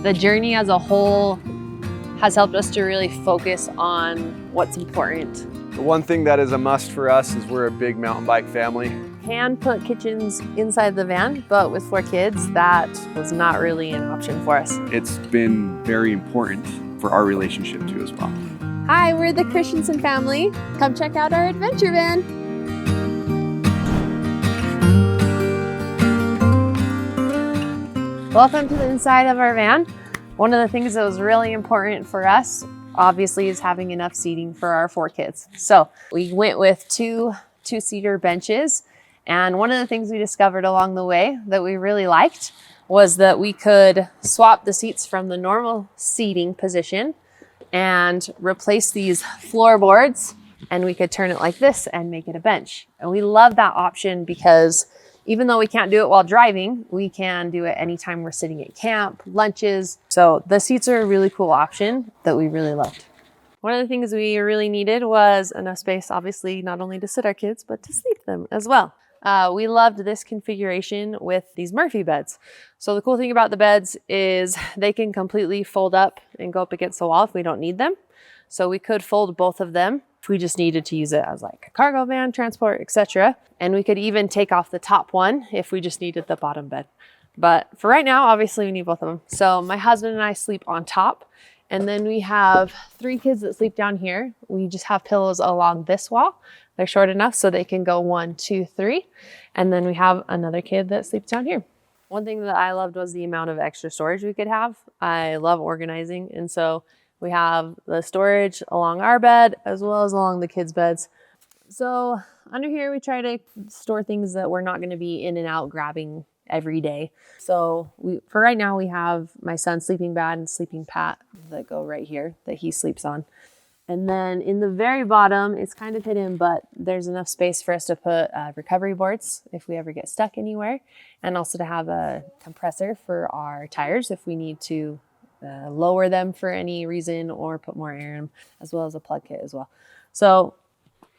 The journey as a whole has helped us to really focus on what's important. The one thing that is a must for us is we're a big mountain bike family. Can put kitchens inside the van, but with 4 kids, that was not really an option for us. It's been very important for our relationship too as well. Hi, we're the Christensen family. Come check out our adventure van. Welcome to the inside of our van. One of the things that was really important for us, obviously, is having enough seating for our 4 kids. So we went with two two-seater benches. And one of the things we discovered along the way that we really liked was that we could swap the seats from the normal seating position and replace these floorboards, and we could turn it like this and make it a bench. And we love that option because even though we can't do it while driving, we can do it anytime we're sitting at camp, lunches. So the seats are a really cool option that we really loved. One of the things we really needed was enough space, obviously, not only to sit our kids, but to sleep them as well. We loved this configuration with these Murphy beds. So the cool thing about the beds is they can completely fold up and go up against the wall if we don't need them. So we could fold both of them if we just needed to use it as like a cargo van, transport, etc. And we could even take off the top one if we just needed the bottom bed. But for right now, obviously we need both of them. So my husband and I sleep on top. And then we have 3 kids that sleep down here. We just have pillows along this wall. They're short enough so they can go 1, 2, 3. And then we have another kid that sleeps down here. One thing that I loved was the amount of extra storage we could have. I love organizing. And so we have the storage along our bed as well as along the kids' beds. So under here, we try to store things that we're not going to be in and out grabbing every day. So for right now, we have my son's sleeping bag and sleeping pad that go right here that he sleeps on. And then in the very bottom, it's kind of hidden, but there's enough space for us to put recovery boards if we ever get stuck anywhere, and also to have a compressor for our tires if we need to lower them for any reason or put more air in them, as well as a plug kit as well. So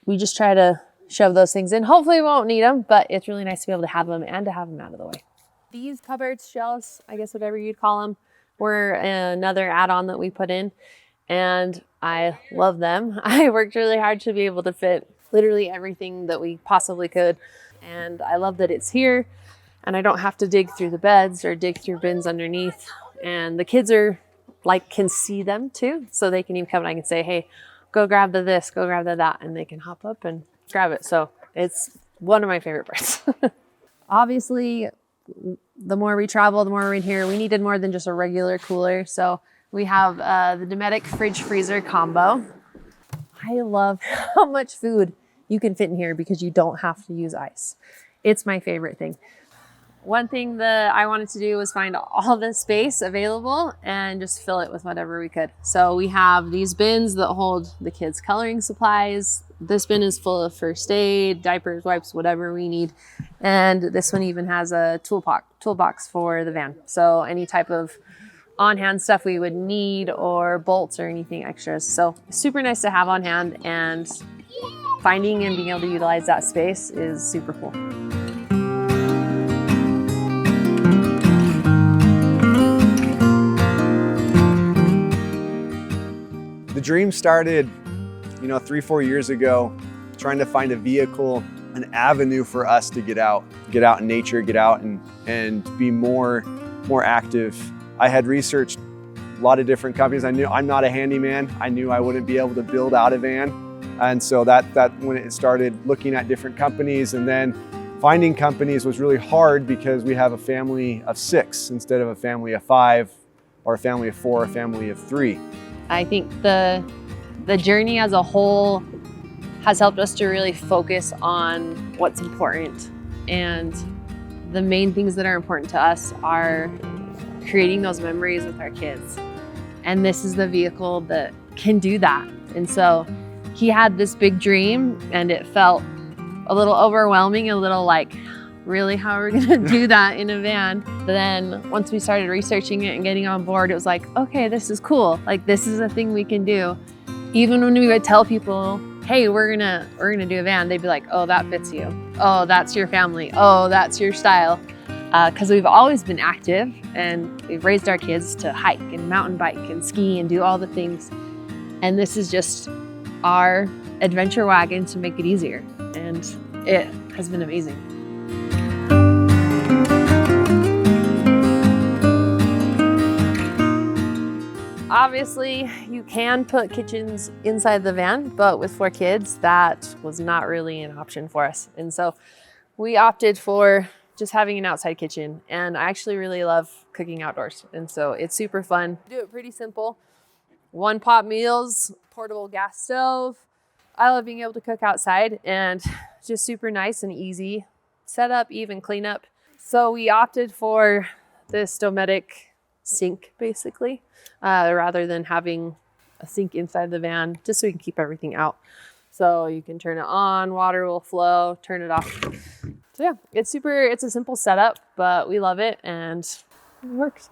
we just try to shove those things in. Hopefully we won't need them, but it's really nice to be able to have them and to have them out of the way. These cupboards, shelves, I guess whatever you'd call them, were another add-on that we put in, and I love them. I worked really hard to be able to fit literally everything that we possibly could, and I love that it's here, and I don't have to dig through the beds or dig through bins underneath, and the kids can see them too, so they can even come and I can say, hey, go grab the this, go grab the that, and they can hop up and grab it. So it's one of my favorite parts. Obviously, the more we travel, the more we're in here, we needed more than just a regular cooler. So we have the Dometic fridge freezer combo. I love how much food you can fit in here because you don't have to use ice. It's my favorite thing. One thing that I wanted to do was find all the space available and just fill it with whatever we could. So we have these bins that hold the kids' coloring supplies. This bin is full of first aid, diapers, wipes, whatever we need. And this one even has a toolbox for the van. So any type of on-hand stuff we would need or bolts or anything extras. So super nice to have on hand, and finding and being able to utilize that space is super cool. The dream started, 3-4 years ago, trying to find a vehicle, an avenue for us to get out in nature, get out and be more active. I had researched a lot of different companies. I knew I'm not a handyman. I knew I wouldn't be able to build out a van. And so that when it started looking at different companies, and then finding companies was really hard because we have a family of 6 instead of a family of 5 or a family of 4, a family of 3. I think the journey as a whole has helped us to really focus on what's important. And the main things that are important to us are creating those memories with our kids. And this is the vehicle that can do that. And so he had this big dream, and it felt a little overwhelming, a little like, really, how are we gonna do that in a van? But then once we started researching it and getting on board, it was like, okay, this is cool. Like, this is a thing we can do. Even when we would tell people, hey, we're gonna do a van, they'd be like, oh, that fits you. Oh, that's your family. Oh, that's your style. because we've always been active and we've raised our kids to hike and mountain bike and ski and do all the things. And this is just our adventure wagon to make it easier. And it has been amazing. Obviously, you can put kitchens inside the van, but with 4 kids, that was not really an option for us. And so we opted for just having an outside kitchen. And I actually really love cooking outdoors. And so it's super fun. Do it pretty simple. 1-pot meals, portable gas stove. I love being able to cook outside, and just super nice and easy setup, even cleanup. So we opted for this Dometic sink, basically, rather than having a sink inside the van, just so we can keep everything out. So you can turn it on, water will flow, turn it off. So yeah, it's a simple setup, but we love it and it works.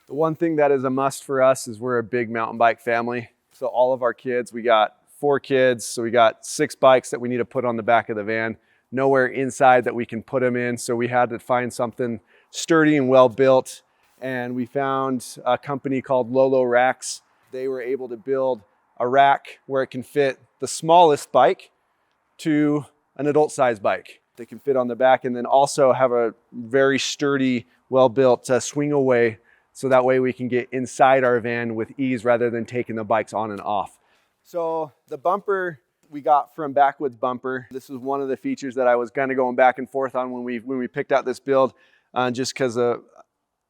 The one thing that is a must for us is we're a big mountain bike family. So all of our kids, we got 4 kids, so we got 6 bikes that we need to put on the back of the van. Nowhere inside that we can put them in, so we had to find something sturdy and well built. And we found a company called Lolo Racks. They were able to build a rack where it can fit the smallest bike to an adult size bike. They can fit on the back, and then also have a very sturdy, well-built swing away, so that way we can get inside our van with ease rather than taking the bikes on and off. So the bumper we got from Backwoods Bumper. This was one of the features that I was kind of going back and forth on when we picked out this build, just because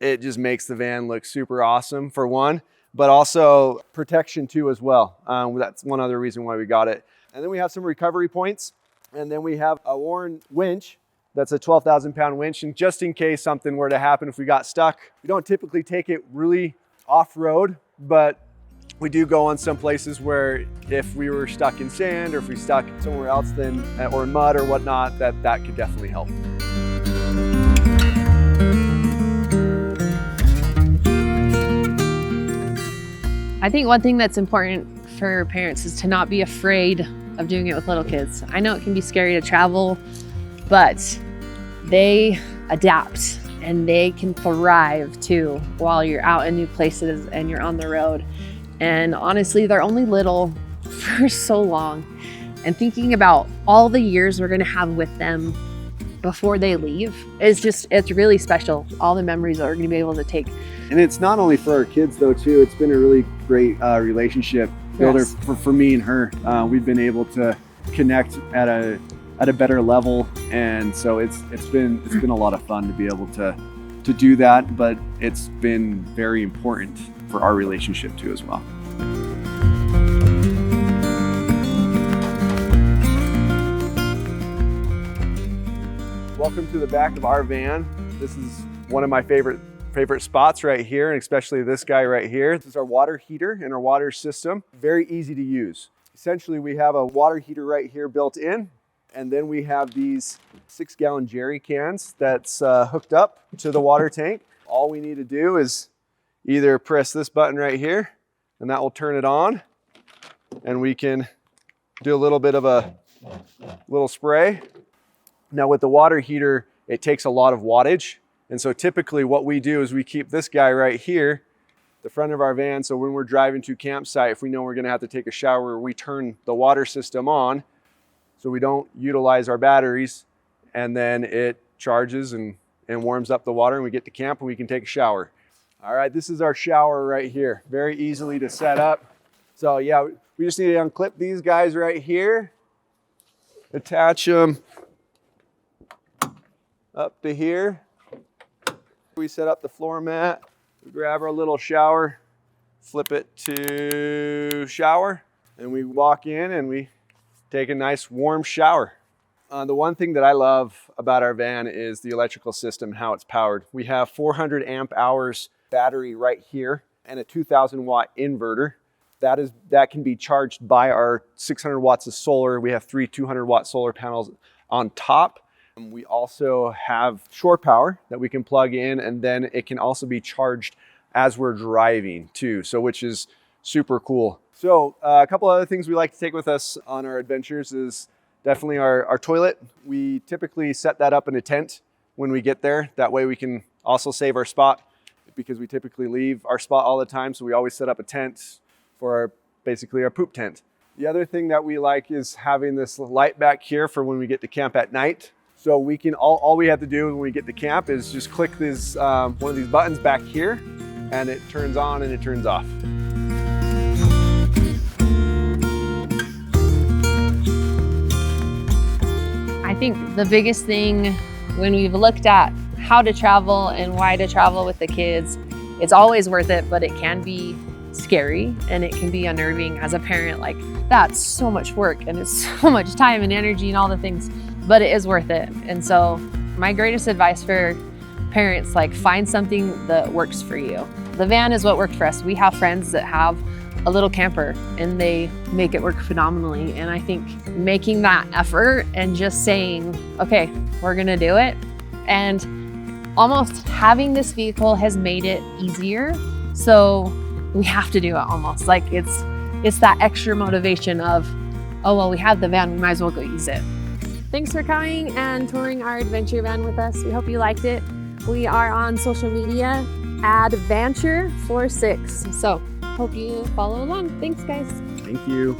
it just makes the van look super awesome for one, but also protection too as well. That's one other reason why we got it. And then we have some recovery points, and then we have a Warren winch. That's a 12,000 pound winch, and just in case something were to happen, if we got stuck, we don't typically take it really off-road, but we do go on some places where if we were stuck in sand or if we stuck somewhere else, then or mud or whatnot, that could definitely help. I think one thing that's important for parents is to not be afraid of doing it with little kids. I know it can be scary to travel, but they adapt and they can thrive too while you're out in new places and you're on the road. And honestly, they're only little for so long. And thinking about all the years we're gonna have with them before they leave it's really special. All the memories that we're gonna be able to take. And it's not only for our kids though too, it's been a really great relationship builder for me and her. We've been able to connect at a better level. And so it's been a lot of fun to be able to do that, but it's been very important for our relationship too as well. Welcome to the back of our van. This is one of my favorite spots right here, and especially this guy right here. This is our water heater and our water system. Very easy to use. Essentially, we have a water heater right here built in, and then we have these 6-gallon jerry cans that's hooked up to the water tank. All we need to do is either press this button right here, and that will turn it on, and we can do a little bit of a little spray. Now with the water heater, it takes a lot of wattage, and so typically what we do is we keep this guy right here, the front of our van, so when we're driving to campsite, if we know we're gonna have to take a shower, we turn the water system on so we don't utilize our batteries, and then it charges and warms up the water, and we get to camp and we can take a shower. All right, this is our shower right here. Very easily to set up. So yeah, we just need to unclip these guys right here, attach them up to here. We set up the floor mat, we grab our little shower, flip it to shower, and we walk in and we take a nice warm shower. The one thing that I love about our van is the electrical system, how it's powered. We have 400 amp hours battery right here and a 2,000 watt inverter. That can be charged by our 600 watts of solar. We have 3 200 watt solar panels on top. We also have shore power that we can plug in, and then it can also be charged as we're driving too, so which is super cool. So a couple other things we like to take with us on our adventures is definitely our toilet. We typically set that up in a tent when we get there. That way we can also save our spot, because we typically leave our spot all the time. So we always set up a tent for basically our poop tent. The other thing that we like is having this light back here for when we get to camp at night. So we can, all we have to do when we get to camp is just click this, one of these buttons back here, and it turns on and it turns off. I think the biggest thing when we've looked at how to travel and why to travel with the kids, it's always worth it, but it can be scary and it can be unnerving as a parent. Like, that's so much work and it's so much time and energy and all the things, but it is worth it. And so my greatest advice for parents, like, find something that works for you. The van is what worked for us. We have friends that have a little camper and they make it work phenomenally. And I think making that effort and just saying, okay, we're gonna do it, and almost having this vehicle has made it easier. So we have to do it almost. Like, it's that extra motivation of, oh, well, we have the van, we might as well go use it. Thanks for coming and touring our adventure van with us. We hope you liked it. We are on social media, Adventure46. So hope you follow along. Thanks, guys. Thank you.